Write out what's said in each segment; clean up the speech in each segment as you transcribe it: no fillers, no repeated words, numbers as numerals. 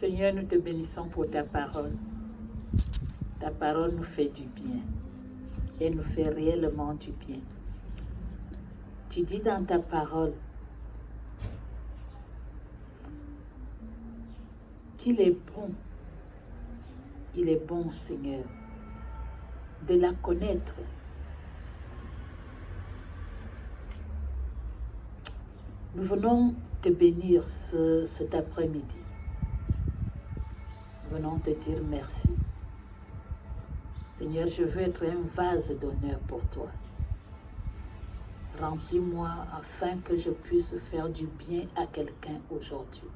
Seigneur, nous te bénissons pour ta parole. Ta parole nous fait du bien et nous fait réellement du bien. Tu dis dans ta parole qu'il est bon, il est bon, Seigneur, de la connaître. Nous venons te bénir cet après-midi. Nous venons te dire merci. Seigneur, je veux être un vase d'honneur pour toi. Remplis-moi afin que je puisse faire du bien à quelqu'un aujourd'hui.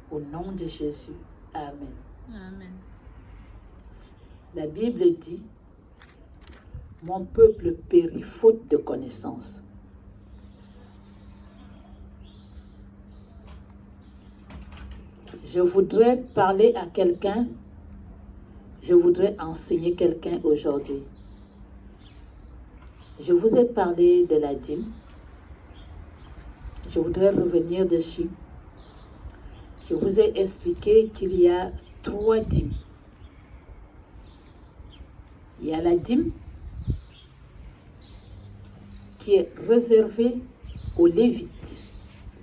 Au nom de Jésus, Amen. Amen. La Bible dit, mon peuple périt faute de connaissance. Je voudrais parler à quelqu'un, je voudrais enseigner quelqu'un aujourd'hui. Je vous ai parlé de la dîme. Je voudrais revenir dessus. Je vous ai expliqué qu'il y a 3 dîmes. Il y a la dîme qui est réservée aux Lévites,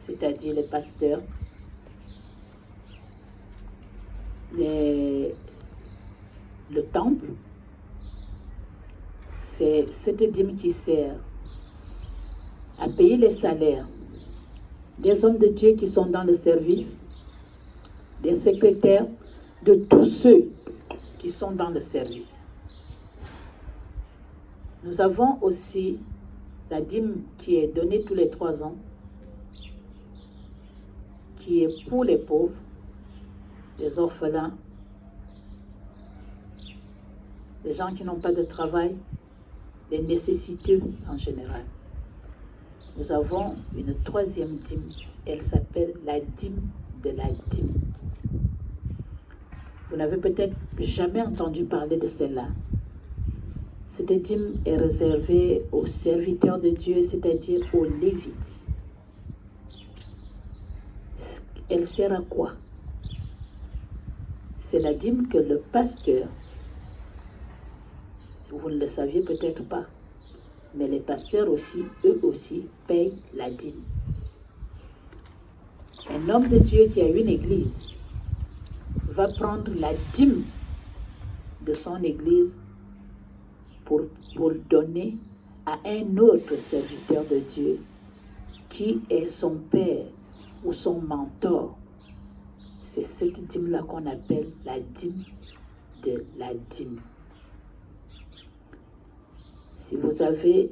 c'est-à-dire les pasteurs, le temple. C'est cette dîme qui sert à payer les salaires des hommes de Dieu qui sont dans le service, des secrétaires, de tous ceux qui sont dans le service. Nous avons aussi la dîme qui est donnée tous les 3 ans, qui est pour les pauvres, les orphelins, les gens qui n'ont pas de travail, les nécessiteux en général. Nous avons une 3e dîme, elle s'appelle la dîme de la dîme. Vous n'avez peut-être jamais entendu parler de celle-là. Cette dîme est réservée aux serviteurs de Dieu, c'est-à-dire aux Lévites. Elle sert à quoi? C'est la dîme que le pasteur, vous ne le saviez peut-être pas, mais les pasteurs aussi, eux aussi, payent la dîme. Un homme de Dieu qui a une église va prendre la dîme de son église pour donner à un autre serviteur de Dieu qui est son père ou son mentor. C'est cette dîme-là qu'on appelle la dîme de la dîme. Si vous avez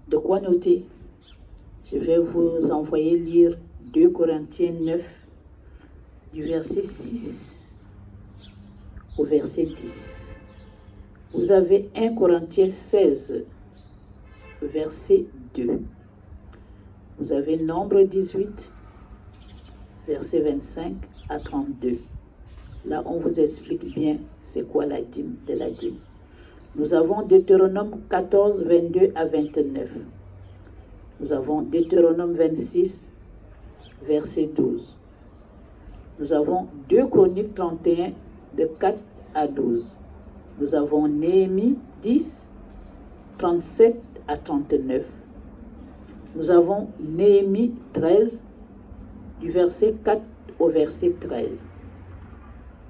de quoi noter, je vais vous envoyer lire 2 Corinthiens 9, du verset 6 au verset 10. Vous avez 1 Corinthiens 16, verset 2. Vous avez Nombre 18, verset 25 à 32. Là, on vous explique bien c'est quoi la dîme de la dîme. Nous avons Deutéronome 14, 22 à 29. Nous avons Deutéronome 26, verset 12. Nous avons 2 Chroniques 31, de 4 à 12. Nous avons Néhémie 10, 37 à 39. Nous avons Néhémie 13, du verset 4 au verset 13.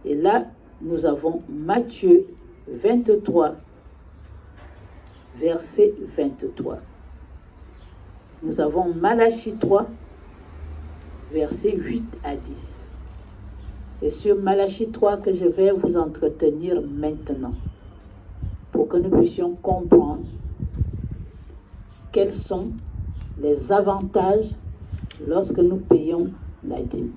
Et là, nous avons Matthieu 23, verset 23. Nous avons Malachie 3, verset 8 à 10. C'est sur Malachie 3 que je vais vous entretenir maintenant, pour que nous puissions comprendre quels sont les avantages lorsque nous payons la dîme.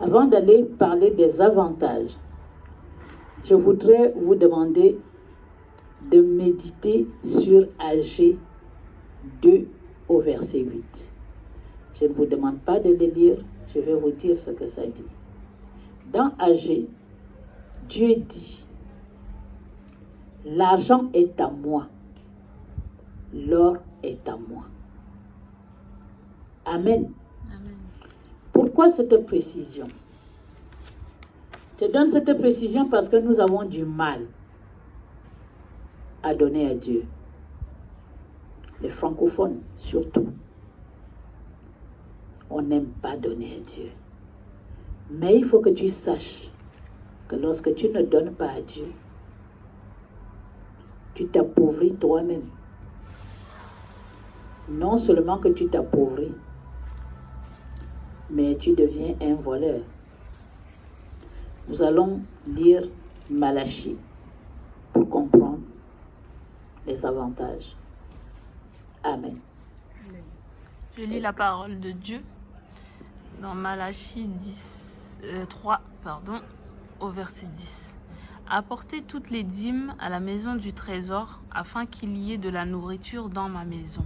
Avant d'aller parler des avantages, je voudrais vous demander de méditer sur Agé 2 au verset 8. Je ne vous demande pas de le lire, je vais vous dire ce que ça dit. Dans Agé, Dieu dit, « L'argent est à moi, l'or est à moi. » Amen. Amen. Pourquoi cette précision? Je donne cette précision parce que nous avons du mal à donner à Dieu. Les francophones, surtout. On n'aime pas donner à Dieu. Mais il faut que tu saches que lorsque tu ne donnes pas à Dieu, tu t'appauvris toi-même. Non seulement que tu t'appauvris, mais tu deviens un voleur. Nous allons lire Malachie pour comprendre les avantages. Amen. Je lis la parole de Dieu dans Malachie 3, au verset 10. Apportez toutes les dîmes à la maison du trésor, afin qu'il y ait de la nourriture dans ma maison.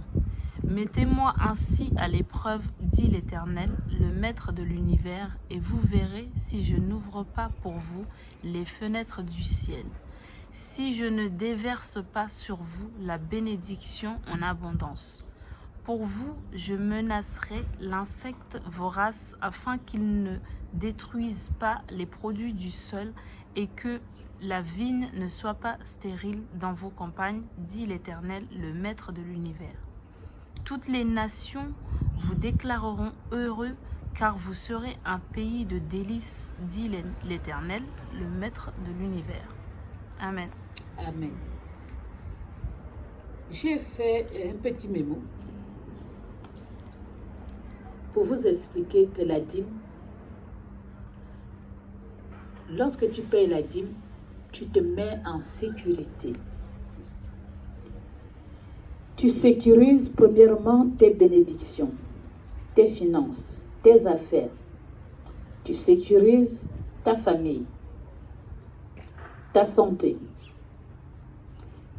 Mettez-moi ainsi à l'épreuve, dit l'Éternel, le Maître de l'univers, et vous verrez si je n'ouvre pas pour vous les fenêtres du ciel, si je ne déverse pas sur vous la bénédiction en abondance. Pour vous, je menacerai l'insecte vorace afin qu'il ne détruise pas les produits du sol et que la vigne ne soit pas stérile dans vos campagnes, dit l'Éternel, le Maître de l'univers. Toutes les nations vous déclareront heureux, car vous serez un pays de délices, dit l'Éternel, le Maître de l'univers. Amen. Amen. J'ai fait un petit mémo pour vous expliquer que la dîme, lorsque tu payes la dîme, tu te mets en sécurité. Tu sécurises premièrement tes bénédictions, tes finances, tes affaires. Tu sécurises ta famille, ta santé.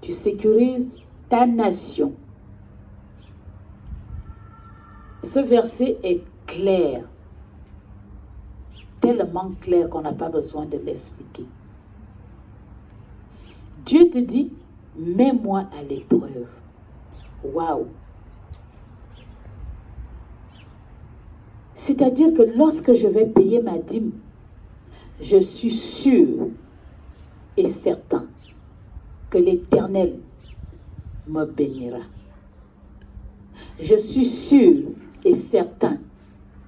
Tu sécurises ta nation. Ce verset est clair, tellement clair qu'on n'a pas besoin de l'expliquer. Dieu te dit, mets-moi à l'épreuve. Waouh! C'est-à-dire que lorsque je vais payer ma dîme, je suis sûr et certain que l'Éternel me bénira. Je suis sûr et certain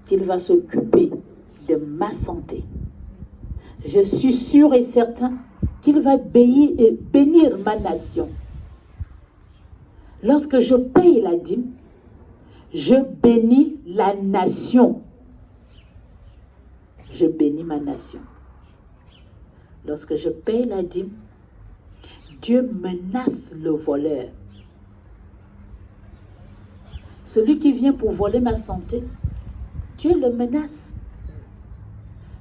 qu'il va s'occuper de ma santé. Je suis sûr et certain qu'il va bénir ma nation. Lorsque je paye la dîme, je bénis la nation. Je bénis ma nation. Lorsque je paye la dîme, Dieu menace le voleur. Celui qui vient pour voler ma santé, Dieu le menace.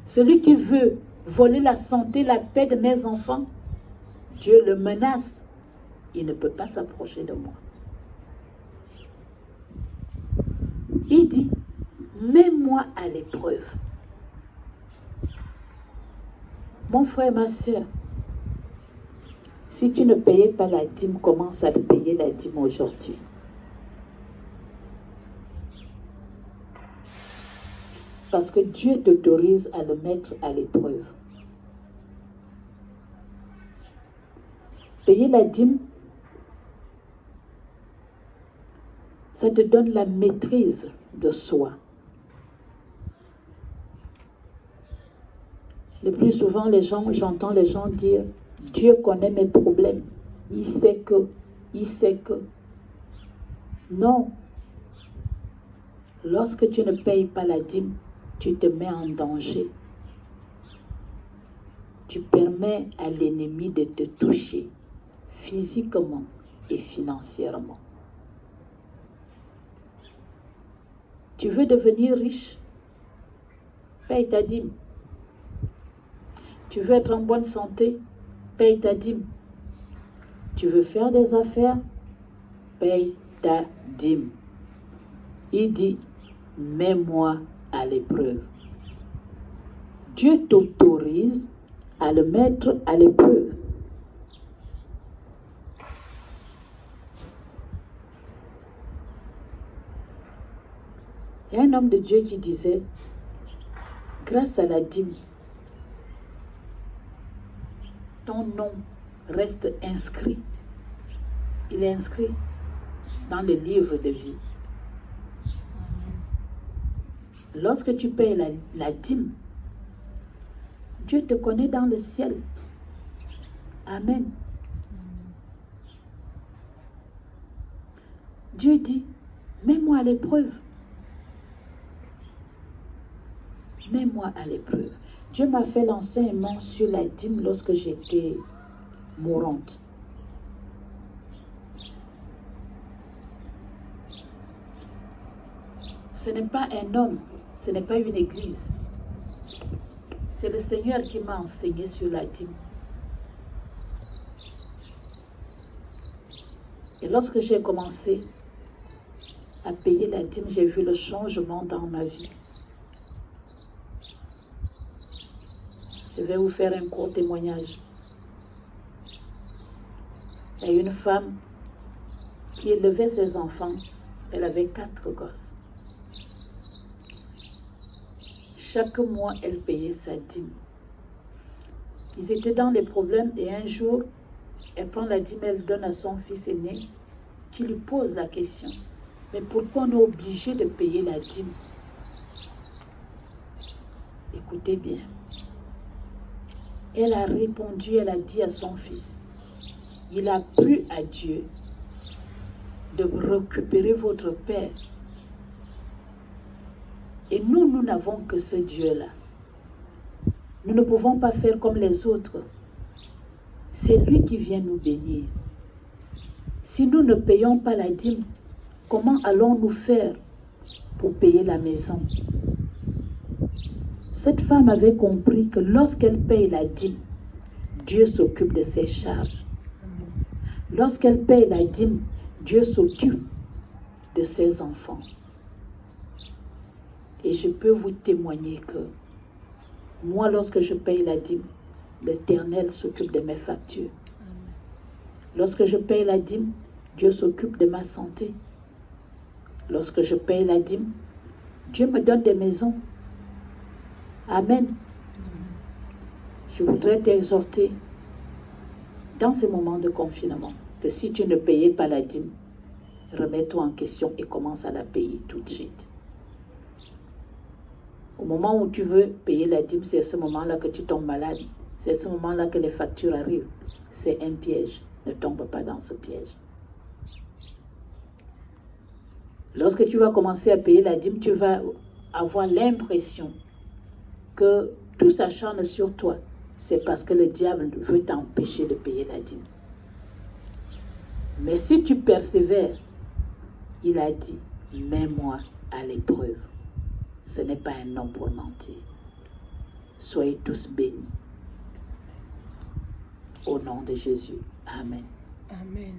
Celui qui veut voler la santé, la paix de mes enfants, Dieu le menace. Il ne peut pas s'approcher de moi. Il dit, mets-moi à l'épreuve. Mon frère, ma soeur, si tu ne payais pas la dîme, commence à payer la dîme aujourd'hui. Parce que Dieu t'autorise à le mettre à l'épreuve. Payer la dîme, ça te donne la maîtrise de soi. Le plus souvent, j'entends les gens dire, Dieu connaît mes problèmes. Il sait que. Non. Lorsque tu ne payes pas la dîme, tu te mets en danger. Tu permets à l'ennemi de te toucher physiquement et financièrement. Tu veux devenir riche? Paye ta dîme. Tu veux être en bonne santé? Paye ta dîme. Tu veux faire des affaires? Paye ta dîme. Il dit, mets-moi à l'épreuve. Dieu t'autorise à le mettre à l'épreuve. Il y a un homme de Dieu qui disait, grâce à la dîme, ton nom reste inscrit. Il est inscrit dans le livre de vie. Lorsque tu payes la dîme, Dieu te connaît dans le ciel. Amen. Dieu dit, mets-moi à l'épreuve. Mets-moi à l'épreuve. Dieu m'a fait l'enseignement sur la dîme lorsque j'étais mourante. Ce n'est pas un homme, ce n'est pas une église. C'est le Seigneur qui m'a enseigné sur la dîme. Et lorsque j'ai commencé à payer la dîme, j'ai vu le changement dans ma vie. Je vais vous faire un court témoignage. Il y a une femme qui élevait ses enfants. Elle avait 4 gosses. Chaque mois, elle payait sa dîme. Ils étaient dans les problèmes et un jour, elle prend la dîme, elle donne à son fils aîné qui lui pose la question. Mais pourquoi on est obligé de payer la dîme? Écoutez bien. Elle a répondu, elle a dit à son fils, il a plu à Dieu de récupérer votre père. Et nous n'avons que ce Dieu-là. Nous ne pouvons pas faire comme les autres. C'est lui qui vient nous bénir. Si nous ne payons pas la dîme, comment allons-nous faire pour payer la maison? Cette femme avait compris que lorsqu'elle paye la dîme, Dieu s'occupe de ses charges. Lorsqu'elle paye la dîme, Dieu s'occupe de ses enfants. Et je peux vous témoigner que moi, lorsque je paye la dîme, l'Éternel s'occupe de mes factures. Lorsque je paye la dîme, Dieu s'occupe de ma santé. Lorsque je paye la dîme, Dieu me donne des maisons. Amen. Je voudrais t'exhorter dans ce moment de confinement que si tu ne payais pas la dîme, remets-toi en question et commence à la payer tout de suite. Au moment où tu veux payer la dîme, c'est à ce moment-là que tu tombes malade. C'est à ce moment-là que les factures arrivent. C'est un piège. Ne tombe pas dans ce piège. Lorsque tu vas commencer à payer la dîme, tu vas avoir l'impression que tout s'acharne sur toi. C'est parce que le diable veut t'empêcher de payer la dîme. Mais si tu persévères, il a dit, mets-moi à l'épreuve. Ce n'est pas un homme pour mentir. Soyez tous bénis. Au nom de Jésus. Amen. Amen.